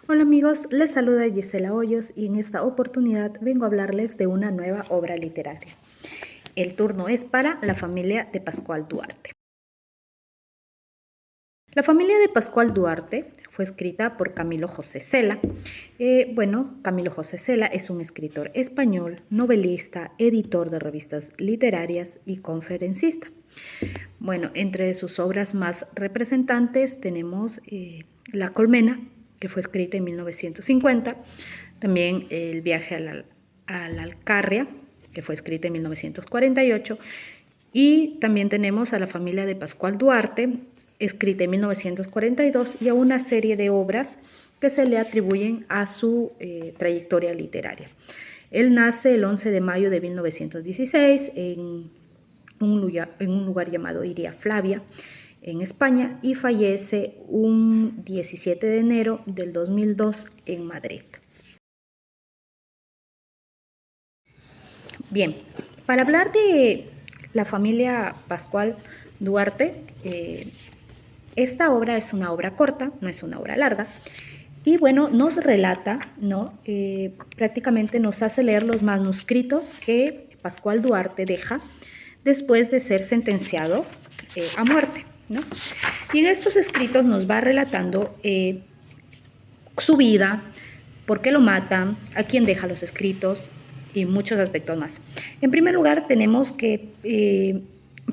Hola amigos, les saluda Gisela Hoyos y en esta oportunidad vengo a hablarles de una nueva obra literaria. El turno es para La familia de Pascual Duarte. La familia de Pascual Duarte fue escrita por Camilo José Cela. Camilo José Cela es un escritor español, novelista, editor de revistas literarias y conferencista. Bueno, entre sus obras más representantes tenemos La colmena, que fue escrita en 1950, también El viaje a la Alcarria, que fue escrita en 1948, y también tenemos a La familia de Pascual Duarte, escrita en 1942, y a una serie de obras que se le atribuyen a su trayectoria literaria. Él nace el 11 de mayo de 1916 en un lugar llamado Iria Flavia, en España, y fallece un 17 de enero del 2002 en Madrid. Bien, para hablar de la familia Pascual Duarte, esta obra es una obra corta, no es una obra larga, y bueno, nos relata, ¿no? Prácticamente nos hace leer los manuscritos que Pascual Duarte deja después de ser sentenciado a muerte, ¿no? Y en estos escritos nos va relatando su vida, por qué lo matan, a quién deja los escritos y muchos aspectos más. En primer lugar, tenemos que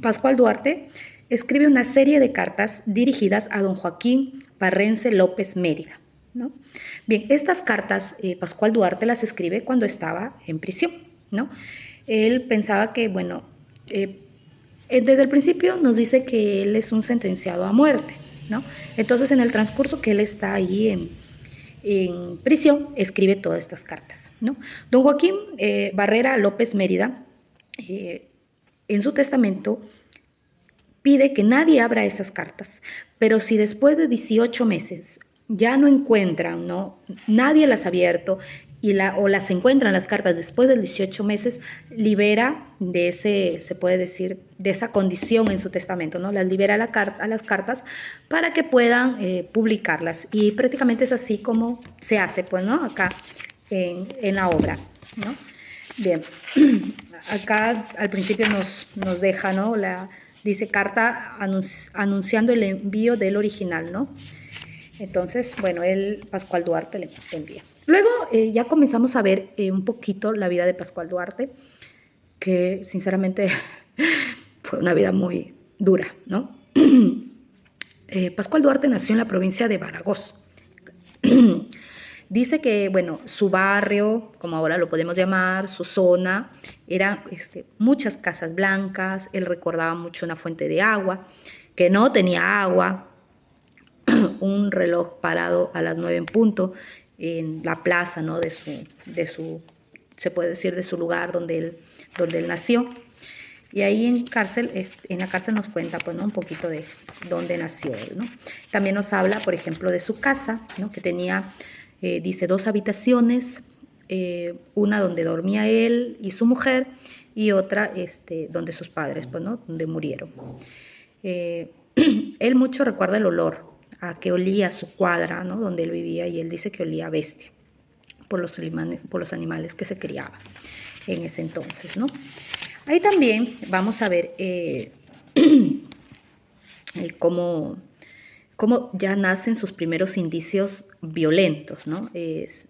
Pascual Duarte escribe una serie de cartas dirigidas a don Joaquín Parrence López Mérida, ¿no? Bien, estas cartas Pascual Duarte las escribe cuando estaba en prisión, ¿no? Él pensaba que, desde el principio nos dice que él es un sentenciado a muerte, ¿no? Entonces, en el transcurso que él está ahí en prisión, escribe todas estas cartas, ¿no? Don Joaquín Barrera López Mérida, en su testamento, pide que nadie abra esas cartas, pero si después de 18 meses ya no encuentran, ¿no? Nadie las ha abierto o las encuentran las cartas después de 18 meses, libera de ese, se puede decir, de esa condición en su testamento, ¿no? Las libera a las cartas para que puedan publicarlas. Y prácticamente es así como se hace, pues, ¿no? Acá en la obra, ¿no? Bien, acá al principio nos deja, ¿no? Dice carta anunciando el envío del original, ¿no? Entonces, bueno, Pascual Duarte le envía. Luego ya comenzamos a ver un poquito la vida de Pascual Duarte, que sinceramente fue una vida muy dura, ¿no? Pascual Duarte nació en la provincia de Badajoz. Dice que, bueno, su barrio, como ahora lo podemos llamar, su zona, eran muchas casas blancas. Él recordaba mucho una fuente de agua, que no tenía agua, un reloj parado a las 9 en punto en la plaza, ¿no? de su, se puede decir, de su lugar donde él nació. Y ahí en la cárcel nos cuenta, pues, ¿no? Un poquito de dónde nació él, ¿no? También nos habla, por ejemplo, de su casa, ¿no? Que tenía, dice, 2 habitaciones, una donde dormía él y su mujer, y otra donde sus padres, pues, ¿no? Donde murieron. Él mucho recuerda el olor a que olía su cuadra, ¿no? Donde él vivía, y él dice que olía a bestia por los animales que se criaban en ese entonces, ¿no? Ahí también vamos a ver cómo ya nacen sus primeros indicios violentos, ¿no?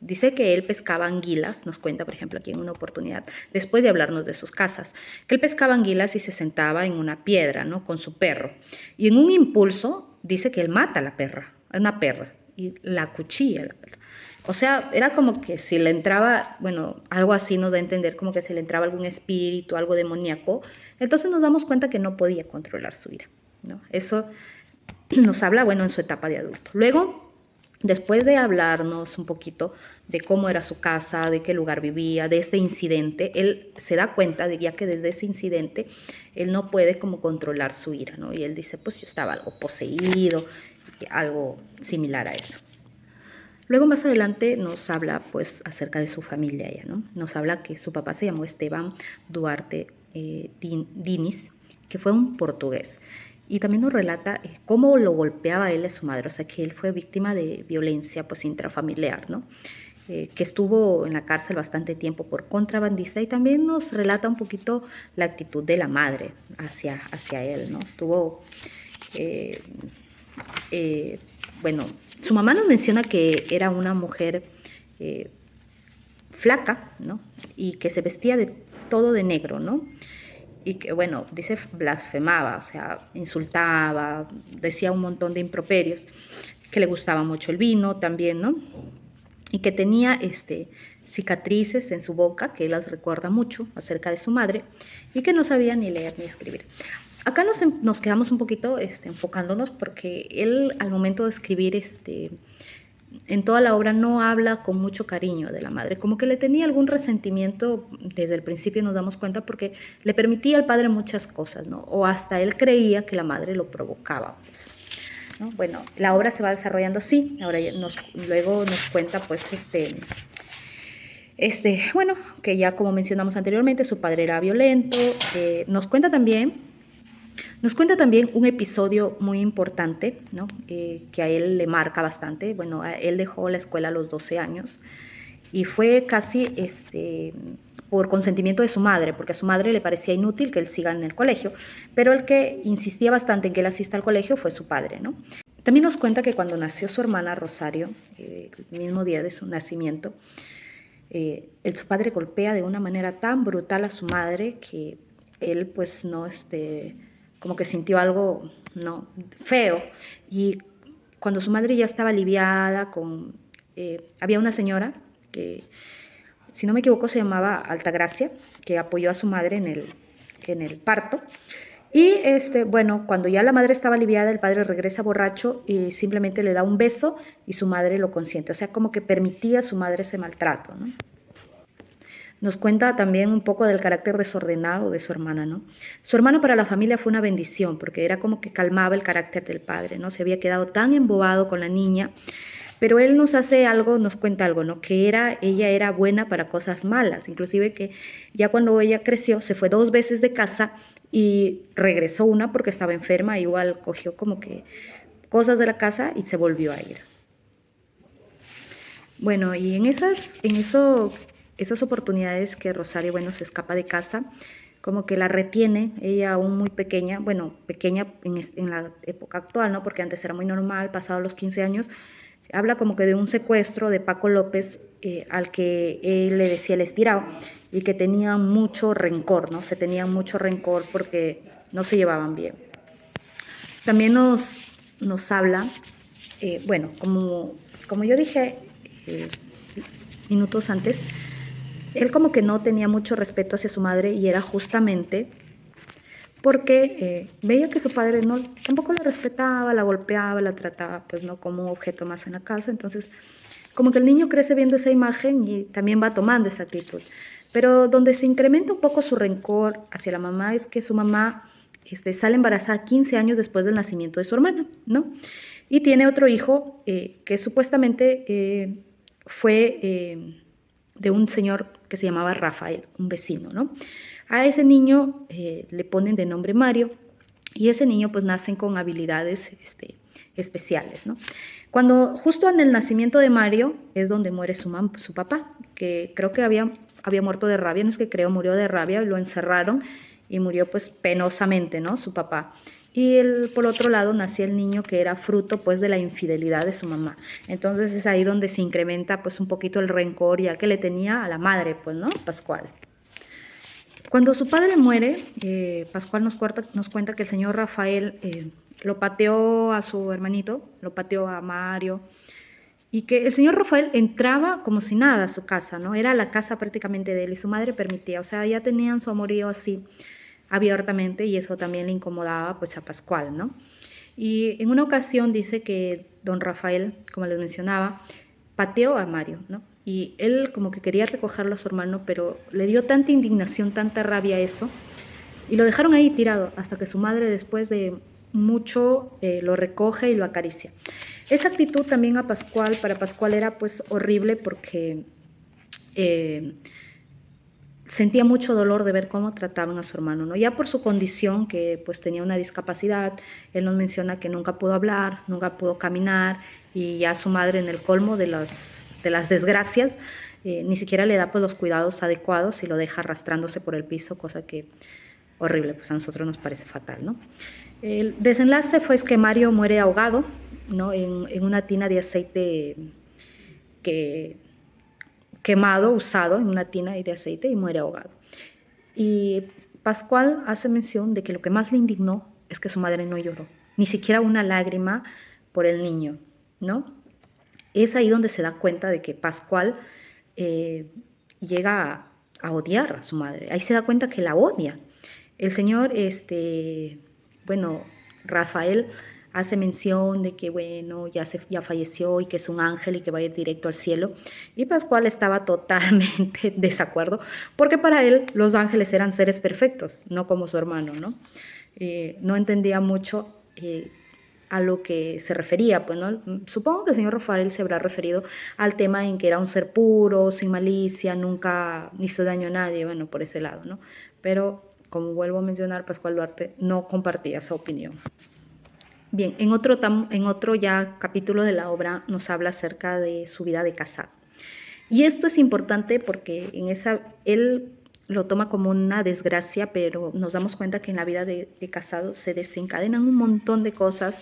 Dice que él pescaba anguilas, nos cuenta, por ejemplo, aquí en una oportunidad, después de hablarnos de sus casas, que él pescaba anguilas y se sentaba en una piedra, ¿no? Con su perro. Y en un impulso dice que él mata a la perra, a una perra, y la acuchilla a la perra. O sea, era como que si le entraba, bueno, algo así nos da a entender, como que si le entraba algún espíritu, algo demoníaco. Entonces nos damos cuenta que no podía controlar su ira, ¿no? Eso nos habla, bueno, en su etapa de adulto. Luego, después de hablarnos un poquito de cómo era su casa, de qué lugar vivía, de este incidente, él se da cuenta de ya que desde ese incidente él no puede como controlar su ira, ¿no? Y él dice, pues yo estaba algo poseído, algo similar a eso. Luego más adelante nos habla pues acerca de su familia ya, ¿no? Nos habla que su papá se llamó Esteban Duarte Diniz, que fue un portugués. y también nos relata cómo lo golpeaba él a su madre, o sea que él fue víctima de violencia pues intrafamiliar, ¿no? Que estuvo en la cárcel bastante tiempo por contrabandista, y también nos relata un poquito la actitud de la madre hacia él, ¿no? Estuvo, bueno, su mamá nos menciona que era una mujer flaca, ¿no? Y que se vestía de todo de negro, ¿no? Y que, bueno, dice, blasfemaba, o sea, insultaba, decía un montón de improperios, que le gustaba mucho el vino también, ¿no? Y que tenía cicatrices en su boca, que él las recuerda mucho acerca de su madre, y que no sabía ni leer ni escribir. Acá nos quedamos un poquito enfocándonos, porque él al momento de escribir en toda la obra no habla con mucho cariño de la madre, como que le tenía algún resentimiento desde el principio, nos damos cuenta, porque le permitía al padre muchas cosas, ¿no? O hasta él creía que la madre lo provocaba, pues, ¿no? Bueno, la obra se va desarrollando así. Ahora luego nos cuenta, pues, bueno, que ya como mencionamos anteriormente, su padre era violento. Nos cuenta también un episodio muy importante, ¿no? Que a él le marca bastante. Bueno, él dejó la escuela a los 12 años y fue casi por consentimiento de su madre, porque a su madre le parecía inútil que él siga en el colegio, pero el que insistía bastante en que él asista al colegio fue su padre, ¿no? También nos cuenta que cuando nació su hermana Rosario, el mismo día de su nacimiento, su padre golpea de una manera tan brutal a su madre que él pues no, como que sintió algo no feo, y cuando su madre ya estaba aliviada, había una señora que, si no me equivoco, se llamaba Altagracia, que apoyó a su madre en el parto. Y bueno, cuando ya la madre estaba aliviada, el padre regresa borracho y simplemente le da un beso y su madre lo consiente. O sea, como que permitía a su madre ese maltrato, ¿no? Nos cuenta también un poco del carácter desordenado de su hermana, ¿no? Su hermano para la familia fue una bendición, porque era como que calmaba el carácter del padre, ¿no? Se había quedado tan embobado con la niña, pero él nos cuenta algo, ¿no? Que ella era buena para cosas malas, inclusive que ya cuando ella creció se fue 2 veces de casa y regresó una porque estaba enferma, igual cogió como que cosas de la casa y se volvió a ir. Bueno, y esas oportunidades que Rosario, bueno, se escapa de casa, como que la retiene, ella aún muy pequeña, bueno, pequeña en la época actual, ¿no? Porque antes era muy normal, pasados los 15 años, habla como que de un secuestro de Paco López, al que él le decía el estirado, y que tenía mucho rencor, ¿no? Se tenían mucho rencor porque no se llevaban bien. También nos habla, bueno, como yo dije minutos antes, él como que no tenía mucho respeto hacia su madre, y era justamente porque veía que su padre tampoco la respetaba, la golpeaba, la trataba pues no como un objeto más en la casa. Entonces como que el niño crece viendo esa imagen y también va tomando esa actitud. Pero donde se incrementa un poco su rencor hacia la mamá es que su mamá sale embarazada 15 años después del nacimiento de su hermana, ¿no? Y tiene otro hijo que supuestamente fue de un señor que se llamaba Rafael, un vecino, ¿no? A ese niño le ponen de nombre Mario, y ese niño pues nacen con habilidades especiales, ¿no? Justo en el nacimiento de Mario es donde muere su papá, que creo que había muerto de rabia, no es que creo, murió de rabia, lo encerraron y murió pues penosamente, ¿no? Su papá. Y por otro lado nacía el niño que era fruto pues de la infidelidad de su mamá. Entonces es ahí donde se incrementa pues un poquito el rencor ya que le tenía a la madre, pues, ¿no? Pascual. Cuando su padre muere, Pascual nos cuenta que el señor Rafael lo pateó a su hermanito, lo pateó a Mario, y que el señor Rafael entraba como si nada a su casa, ¿no? Era la casa prácticamente de él y su madre permitía, o sea, ya tenían su amorío así abiertamente, y eso también le incomodaba pues a Pascual, ¿no? Y en una ocasión dice que don Rafael, como les mencionaba, pateó a Mario, ¿no? Y él como que quería recogerlo a su hermano, pero le dio tanta indignación, tanta rabia eso, y lo dejaron ahí tirado hasta que su madre, después de mucho, lo recoge y lo acaricia. Esa actitud también para Pascual era pues horrible, porque sentía mucho dolor de ver cómo trataban a su hermano, ¿no? Ya por su condición, que pues tenía una discapacidad, él nos menciona que nunca pudo hablar, nunca pudo caminar, y ya su madre, en el colmo de las desgracias, ni siquiera le da pues los cuidados adecuados y lo deja arrastrándose por el piso, cosa que horrible, pues a nosotros nos parece fatal, ¿no? El desenlace fue que Mario muere ahogado, ¿no? En una tina de aceite que quemado, usado en una tina de aceite, y muere ahogado. Y Pascual hace mención de que lo que más le indignó es que su madre no lloró, ni siquiera una lágrima por el niño, ¿no? Es ahí donde se da cuenta de que Pascual llega a odiar a su madre. Ahí se da cuenta que la odia. El señor, bueno, Rafael hace mención de que, bueno, ya falleció y que es un ángel y que va a ir directo al cielo. Y Pascual estaba totalmente desacuerdo, porque para él los ángeles eran seres perfectos, no como su hermano, ¿no? No entendía mucho a lo que se refería, pues, ¿no? Supongo que el señor Rafael se habrá referido al tema en que era un ser puro, sin malicia, nunca hizo daño a nadie, bueno, por ese lado, ¿no? Pero, como vuelvo a mencionar, Pascual Duarte no compartía esa opinión. Bien, en otro ya capítulo de la obra nos habla acerca de su vida de casado. Y esto es importante porque él lo toma como una desgracia, pero nos damos cuenta que en la vida de casado se desencadenan un montón de cosas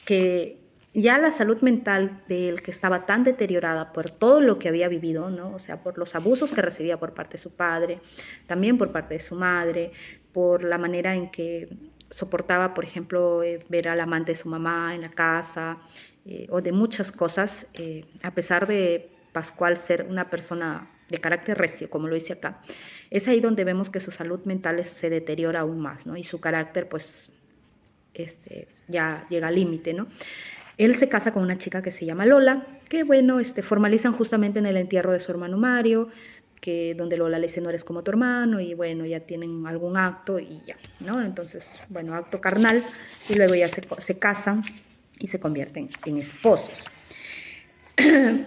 que ya la salud mental del que estaba tan deteriorada por todo lo que había vivido, ¿no? O sea, por los abusos que recibía por parte de su padre, también por parte de su madre, por la manera en que soportaba, por ejemplo, ver al amante de su mamá en la casa, o de muchas cosas, a pesar de Pascual ser una persona de carácter recio, como lo dice acá. Es ahí donde vemos que su salud mental se deteriora aún más, ¿no? Y su carácter, pues, ya llega al límite, ¿no? Él se casa con una chica que se llama Lola, que, bueno, formalizan justamente en el entierro de su hermano Mario, que donde Lola le dice: no eres como tu hermano, y bueno, ya tienen algún acto y ya, ¿no? Entonces, bueno, acto carnal, y luego ya se casan y se convierten en esposos.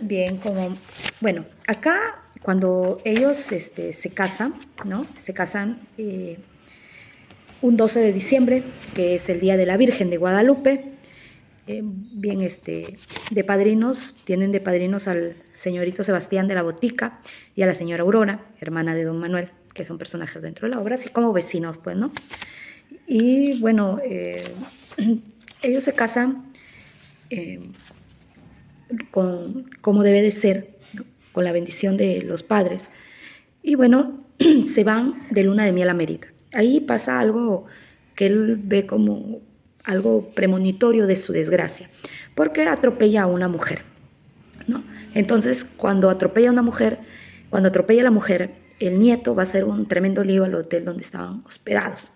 Bien, bueno, acá cuando ellos se casan, ¿no? Se casan un 12 de diciembre, que es el Día de la Virgen de Guadalupe. Bien, tienen de padrinos al señorito Sebastián de la Botica y a la señora Aurora, hermana de don Manuel, que son personajes dentro de la obra, así como vecinos, pues, ¿no? Y bueno, ellos se casan como debe de ser, ¿no? Con la bendición de los padres. Y bueno, se van de luna de miel a Mérida. Ahí pasa algo que él ve como algo premonitorio de su desgracia, porque atropella a una mujer, ¿no? Entonces, cuando atropella a la mujer, el nieto va a hacer un tremendo lío al hotel donde estaban hospedados.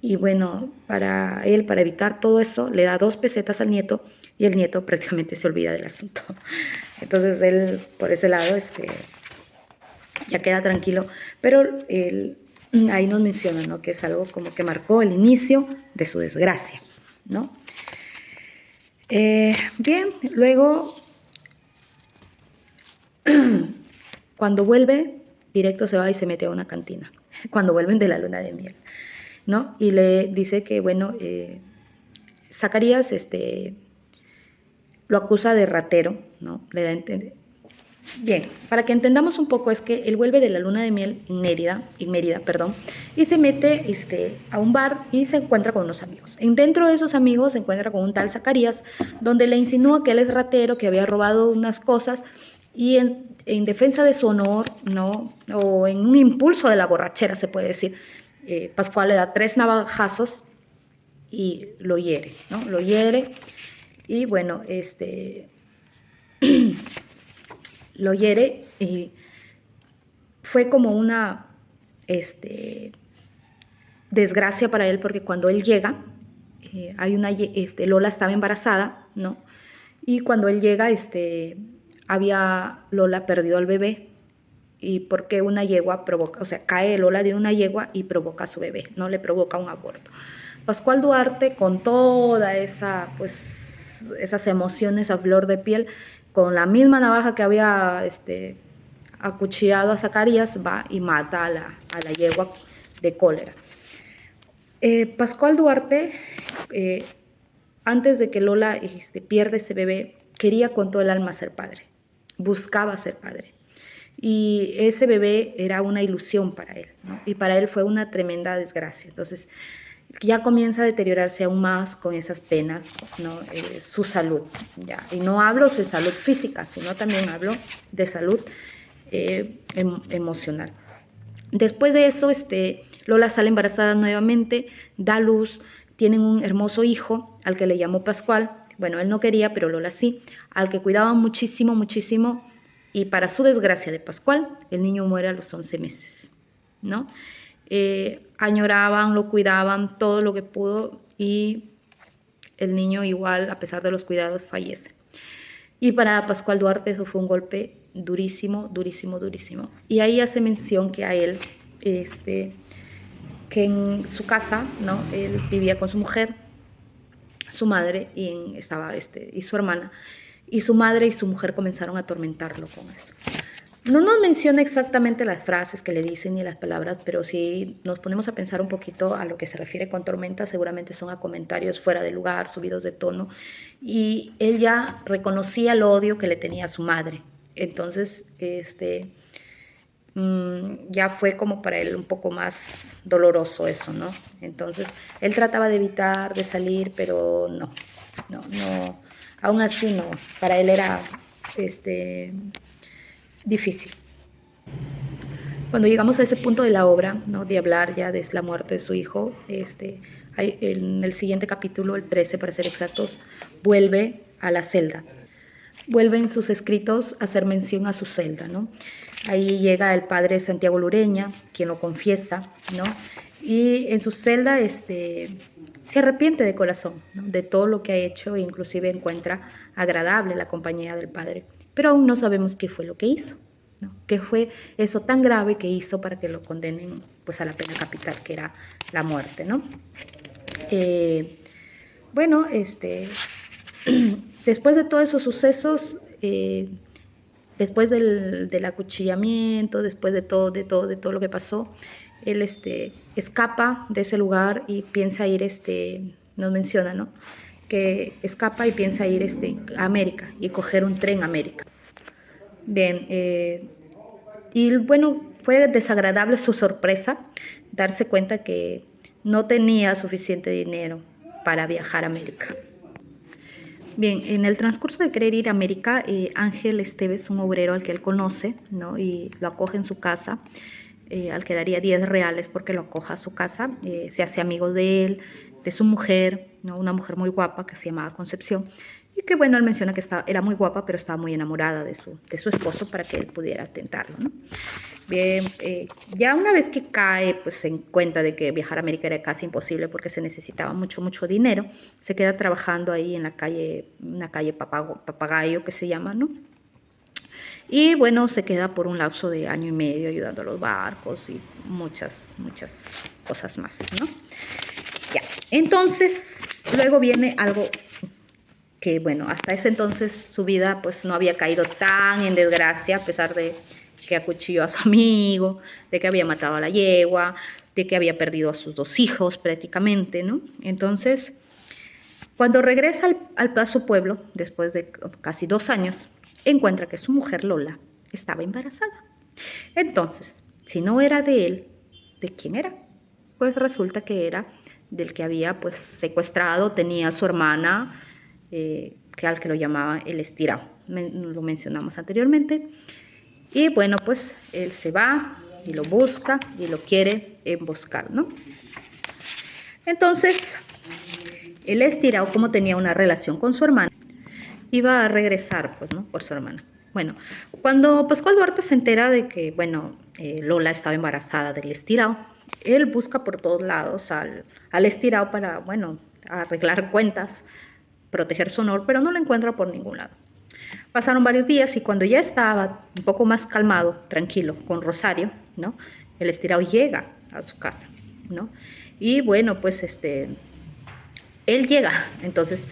Y bueno, para evitar todo eso, le da 2 pesetas al nieto y el nieto prácticamente se olvida del asunto. Entonces él, por ese lado, ya queda tranquilo, pero ahí nos menciona, ¿no? Que es algo como que marcó el inicio de su desgracia, ¿no? Bien, luego, cuando vuelve, directo se va y se mete a una cantina, cuando vuelven de la luna de miel, ¿no? Y le dice que, bueno, Zacarías lo acusa de ratero, ¿no? Le da a entender. Bien, para que entendamos un poco, es que él vuelve de la luna de miel en Mérida, y se mete a un bar y se encuentra con unos amigos. Dentro de esos amigos se encuentra con un tal Zacarías, donde le insinúa que él es ratero, que había robado unas cosas, y en defensa de su honor, ¿no? O en un impulso de la borrachera, se puede decir, Pascual le da 3 navajazos y lo hiere, ¿no? Lo hiere, y bueno, lo hiere, y fue como una desgracia para él, porque cuando él llega, Lola estaba embarazada, ¿no? Y cuando él llega, había Lola perdido al bebé, y porque una yegua provoca, o sea, cae Lola de una yegua y provoca a su bebé, no le provoca un aborto. Pascual Duarte, con toda esas emociones a flor de piel, con la misma navaja que había acuchillado a Zacarías, va y mata a la yegua de cólera. Pascual Duarte, antes de que Lola pierda ese bebé, quería con todo el alma ser padre, buscaba ser padre. Y ese bebé era una ilusión para él, ¿no? Y para él fue una tremenda desgracia. Entonces ya comienza a deteriorarse aún más con esas penas, ¿no? Su salud. ¿Ya? Y no hablo de salud física, sino también hablo de salud emocional. Después de eso, Lola sale embarazada nuevamente, da luz, tienen un hermoso hijo al que le llamó Pascual. Bueno, él no quería, pero Lola sí, al que cuidaba muchísimo, muchísimo. Y para su desgracia de Pascual, el niño muere a los 11 meses, ¿no? Añoraban, lo cuidaban todo lo que pudo y el niño igual, a pesar de los cuidados, fallece. Y para Pascual Duarte eso fue un golpe durísimo, durísimo, durísimo. Y ahí hace mención que a él, que en su casa, ¿no? Él vivía con su mujer, su madre y su hermana. Y su madre y su mujer comenzaron a atormentarlo con eso. No nos menciona exactamente las frases que le dicen ni las palabras, pero si nos ponemos a pensar un poquito a lo que se refiere con tormenta, seguramente son a comentarios fuera de lugar, subidos de tono. Y él ya reconocía el odio que le tenía a su madre. Entonces, ya fue como para él un poco más doloroso eso, ¿no? Entonces, él trataba de evitar, de salir, pero no, aún así no, para él era difícil. Cuando llegamos a ese punto de la obra, ¿no? De hablar ya de la muerte de su hijo, en el siguiente capítulo, el 13 para ser exactos, vuelve a la celda. Vuelve en sus escritos a hacer mención a su celda, ¿no? Ahí llega el padre Santiago Lureña, quien lo confiesa, ¿no? Y en su celda se arrepiente de corazón, ¿no? De todo lo que ha hecho e inclusive encuentra agradable la compañía del padre. Pero aún no sabemos qué fue lo que hizo, ¿no? ¿Qué fue eso tan grave que hizo para que lo condenen pues, a la pena capital, que era la muerte, ¿no? Bueno, después de todos esos sucesos, después del acuchillamiento, después de todo lo que pasó, él escapa de ese lugar y piensa ir, nos menciona, ¿no? Que escapa y piensa ir a América y coger un tren a América. Bien, y bueno, fue desagradable su sorpresa darse cuenta que no tenía suficiente dinero para viajar a América. Bien, en el transcurso de querer ir a América, Ángel Esteves, un obrero al que él conoce, ¿no? Y lo acoge en su casa, al que daría 10 reales porque lo acoja a su casa, se hace amigo de él, de su mujer, ¿no? Una mujer muy guapa que se llamaba Concepción, y que bueno, él menciona que era muy guapa, pero estaba muy enamorada de su esposo para que él pudiera tentarlo, ¿no? Bien, ya una vez que cae pues en cuenta de que viajar a América era casi imposible porque se necesitaba mucho, mucho dinero, se queda trabajando ahí en una calle Papagayo que se llama, ¿no? Y bueno, se queda por un lapso de año y medio ayudando a los barcos y muchas, muchas cosas más, ¿no? Ya, entonces, luego viene algo que, bueno, hasta ese entonces su vida pues no había caído tan en desgracia, a pesar de que acuchilló a su amigo, de que había matado a la yegua, de que había perdido a sus 2 hijos prácticamente, ¿no? Entonces, cuando regresa a su pueblo, después de casi 2 años, encuentra que su mujer Lola estaba embarazada. Entonces, si no era de él, ¿de quién era? Pues resulta que era del que había pues secuestrado, tenía a su hermana, al que lo llamaba el estirado, lo mencionamos anteriormente. Y bueno, pues él se va y lo busca y lo quiere emboscar, ¿no? Entonces, el estirado, como tenía una relación con su hermana, iba a regresar, pues, ¿no? Por su hermana. Bueno, cuando Pascual Duarte se entera de que, bueno, Lola estaba embarazada del estirado, él busca por todos lados al estirado para, bueno, arreglar cuentas, proteger su honor, pero no lo encuentra por ningún lado. Pasaron varios días y cuando ya estaba un poco más calmado, tranquilo, con Rosario, ¿no? El estirado llega a su casa, ¿no? Y bueno, pues él llega, entonces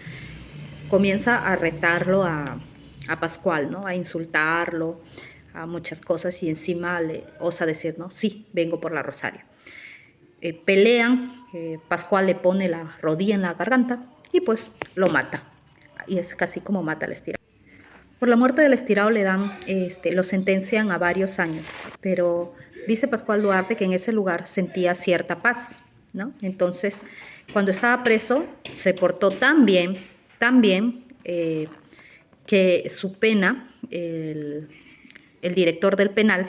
comienza a retarlo a Pascual, ¿no? A insultarlo, a muchas cosas y encima le osa decir, ¿no? Sí, vengo por la Rosario. Pelean, Pascual le pone la rodilla en la garganta y pues lo mata. Y es casi como mata al estirado. Por la muerte del estirado lo sentencian a varios años, pero dice Pascual Duarte que en ese lugar sentía cierta paz, ¿no? Entonces, cuando estaba preso, se portó tan bien, que su pena, el director del penal,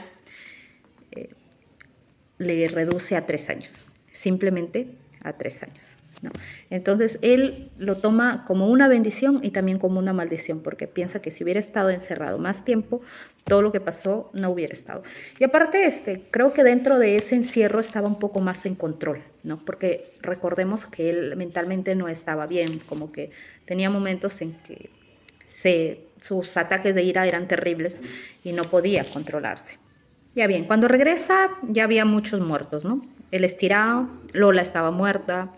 le reduce a 3 años, simplemente a 3 años, ¿no? Entonces él lo toma como una bendición y también como una maldición, porque piensa que si hubiera estado encerrado más tiempo, todo lo que pasó no hubiera estado. Y aparte, creo que dentro de ese encierro estaba un poco más en control, ¿no? Porque recordemos que él mentalmente no estaba bien, como que tenía momentos en que sus ataques de ira eran terribles y no podía controlarse. Ya bien, cuando regresa ya había muchos muertos, ¿no? El estirado, Lola estaba muerta,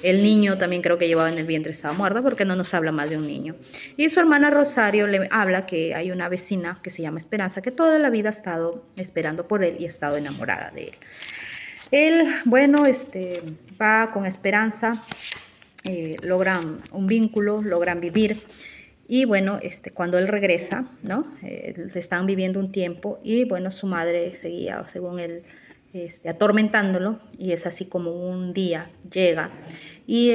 el niño también creo que llevaba en el vientre estaba muerto, porque no nos habla más de un niño. Y su hermana Rosario le habla que hay una vecina que se llama Esperanza, que toda la vida ha estado esperando por él y ha estado enamorada de él. Él, bueno, va con Esperanza, logran un vínculo, logran vivir. Y bueno, cuando él regresa, ¿no? Se están viviendo un tiempo y bueno, su madre seguía, según él, atormentándolo, y es así como un día llega y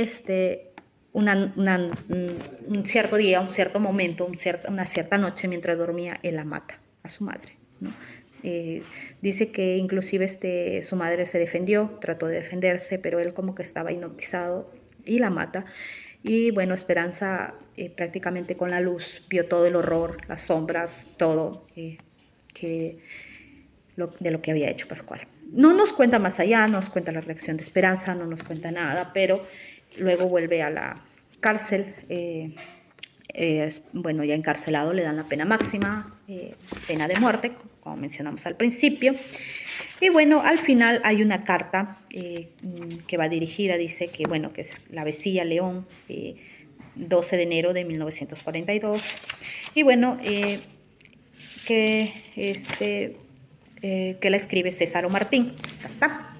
un cierto día, un cierto momento, una cierta noche mientras dormía, él la mata a su madre, ¿no? Dice que inclusive su madre se defendió, trató de defenderse, pero él como que estaba hipnotizado y la mata. Y bueno, Esperanza prácticamente con la luz vio todo el horror, las sombras, todo de lo que había hecho Pascual. No nos cuenta más allá, nos cuenta la reacción de Esperanza, no nos cuenta nada, pero luego vuelve a la cárcel. Bueno, ya encarcelado le dan la pena máxima, pena de muerte, como mencionamos al principio. Y bueno, al final hay una carta que va dirigida, dice que, bueno, que es la Vecilla León, 12 de enero de 1942. Y bueno, que la escribe César Martín, ya está,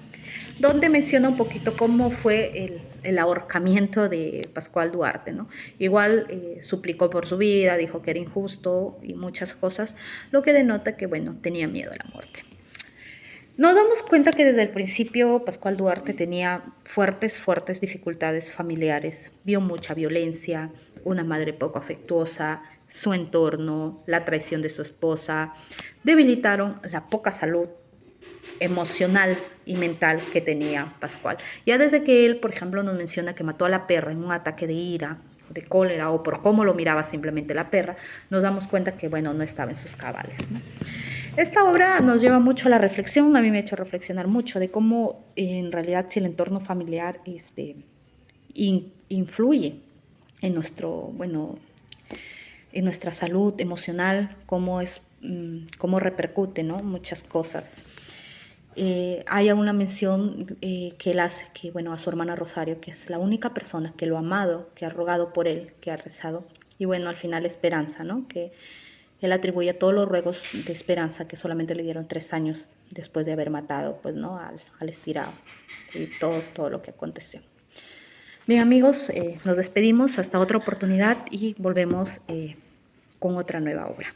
donde menciona un poquito cómo fue el ahorcamiento de Pascual Duarte, ¿no? Igual suplicó por su vida, dijo que era injusto y muchas cosas, lo que denota que, bueno, tenía miedo a la muerte. Nos damos cuenta que desde el principio Pascual Duarte tenía fuertes dificultades familiares, vio mucha violencia, una madre poco afectuosa, su entorno, la traición de su esposa, debilitaron la poca salud emocional y mental que tenía Pascual. Ya desde que él, por ejemplo, nos menciona que mató a la perra en un ataque de ira, de cólera, o por cómo lo miraba simplemente la perra, nos damos cuenta que, bueno, no estaba en sus cabales, ¿no? Esta obra nos lleva mucho a la reflexión, a mí me ha hecho reflexionar mucho de cómo en realidad si el entorno familiar influye en en nuestra salud emocional, cómo repercute, ¿no? Muchas cosas. Hay una mención que él hace que, bueno, a su hermana Rosario, que es la única persona que lo ha amado, que ha rogado por él, que ha rezado, y bueno, al final Esperanza, ¿no? Que él atribuye todos los ruegos de Esperanza que solamente le dieron 3 años después de haber matado, pues, ¿no? al estirado y todo lo que aconteció. Bien, amigos, nos despedimos hasta otra oportunidad y volvemos con otra nueva obra.